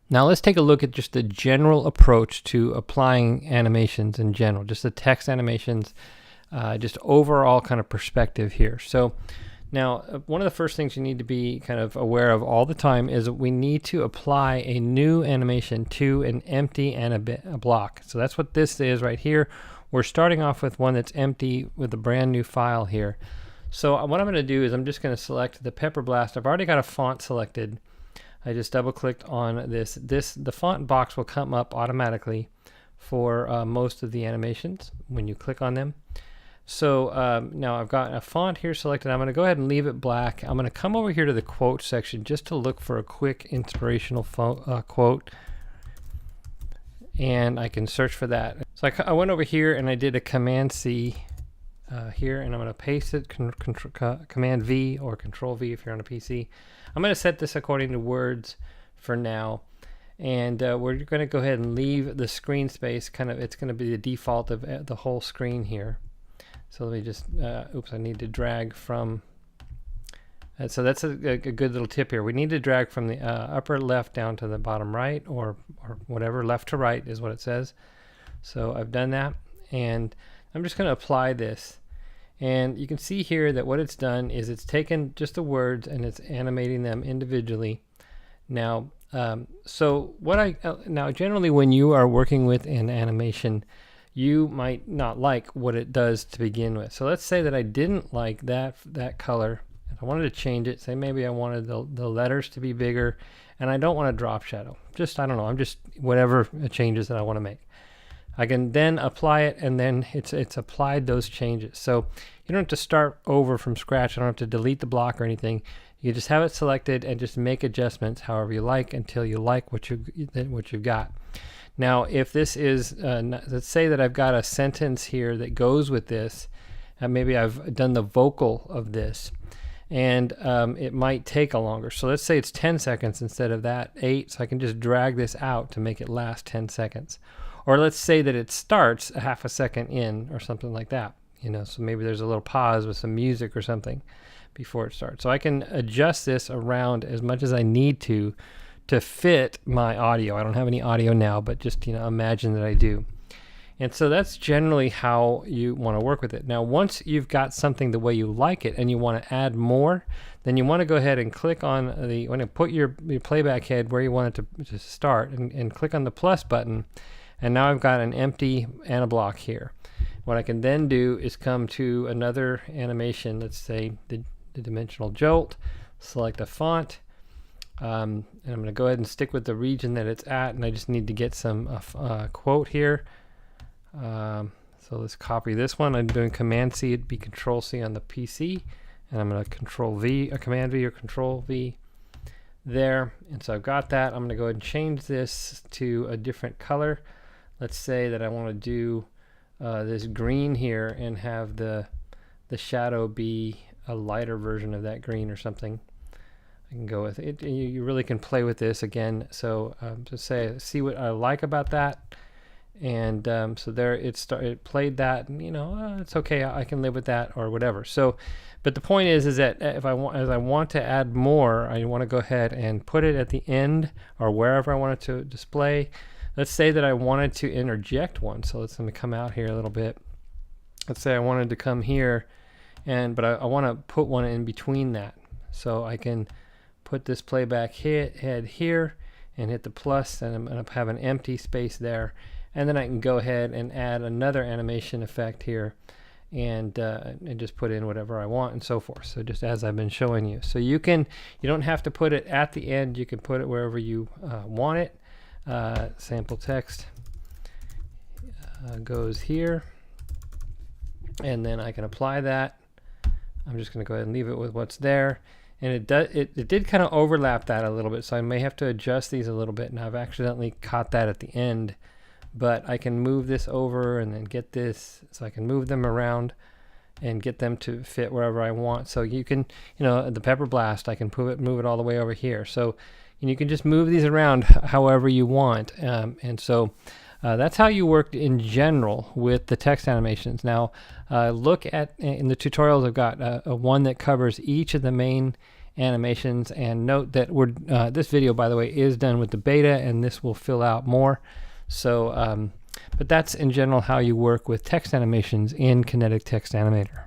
Now let's take a look at just the general approach to applying animations in general, just the text animations, just overall kind of perspective here. So now one of the first things you need to be kind of aware of all the time is that we need to apply a new animation to an empty a block. So that's what this is right here. We're starting off with one that's empty with a brand new file here. So what I'm going to do is I'm just going to select the Pepper Blast. I've already got a font selected. I just double clicked on this. The font box will come up automatically for most of the animations when you click on them. So now I've got a font here selected. I'm going to go ahead and leave it black. I'm going to come over here to the quote section just to look for a quick inspirational quote, and I can search for that. So I went over here and I did a Command C here, and I'm going to paste it, Command V or Control V if you're on a PC. I'm going to set this according to words for now, and we're going to go ahead and leave the screen space it's going to be the default of the whole screen here. So let me just, oops, I need to drag from, so that's a good little tip here. We need to drag from the upper left down to the bottom right, or whatever, left to right is what it says. So I've done that, and I'm just going to apply this. And you can see here that what it's done is it's taken just the words and it's animating them individually. Now, so now generally when you are working with an animation, you might not like what it does to begin with. So let's say that I didn't like that color. If I wanted to change it, say maybe I wanted the letters to be bigger, and I don't want a drop shadow. Just, I don't know, I'm just whatever changes that I want to make. I can then apply it, and then it's applied those changes. So you don't have to start over from scratch. I don't have to delete the block or anything. You just have it selected and just make adjustments however you like until you like what you've got. Now, if this is, let's say that I've got a sentence here that goes with this, and maybe I've done the vocal of this, and it might take a longer. So let's say it's 10 seconds instead of that 8, so I can just drag this out to make it last 10 seconds. Or let's say that it starts a half a second in or something like that. So maybe there's a little pause with some music or something before it starts. So I can adjust this around as much as I need to fit my audio. I don't have any audio now, but just imagine that I do. And so that's generally how you want to work with it. Now, once you've got something the way you like it and you want to add more, then you want to go ahead and click on when you put your playback head where you want it to start, and click on the plus button. And now I've got an empty Anablock here. What I can then do is come to another animation, let's say the Dimensional Jolt, select a font, and I'm going to go ahead and stick with the region that it's at, and I just need to get some quote here. So let's copy this one. I'm doing Command C, it'd be Control C on the PC, and I'm going to Control V, or Command V or Control V there. And so I've got that. I'm going to go ahead and change this to a different color. Let's say that I want to do this green here and have the shadow be a lighter version of that green or something. I can go with it. You really can play with this again. So just see what I like about that. And so there it played that, and it's okay, I can live with that or whatever. So, but the point is that as I want to add more, I want to go ahead and put it at the end or wherever I want it to display. Let's say that I wanted to interject one. So let me come out here a little bit. Let's say I wanted to come here, but I want to put one in between that. So I can put this playback head here and hit the plus, and I'm going to have an empty space there. And then I can go ahead and add another animation effect here, and just put in whatever I want and so forth. So just as I've been showing you. So you don't have to put it at the end. You can put it wherever you want it. Sample text goes here, and then I can apply that. I'm just going to go ahead and leave it with what's there. And it did kind of overlap that a little bit, so I may have to adjust these a little bit, and I've accidentally caught that at the end. But I can move this over and then get this, so I can move them around and get them to fit wherever I want. So you can, the Pepper Blast, I can move it all the way over here. So you can just move these around however you want. And so that's how you work in general with the text animations. Now look at, in the tutorials I've got one that covers each of the main animations. And note that this video, by the way, is done with the beta, and this will fill out more. So, but that's in general how you work with text animations in Kinetic Text Animator.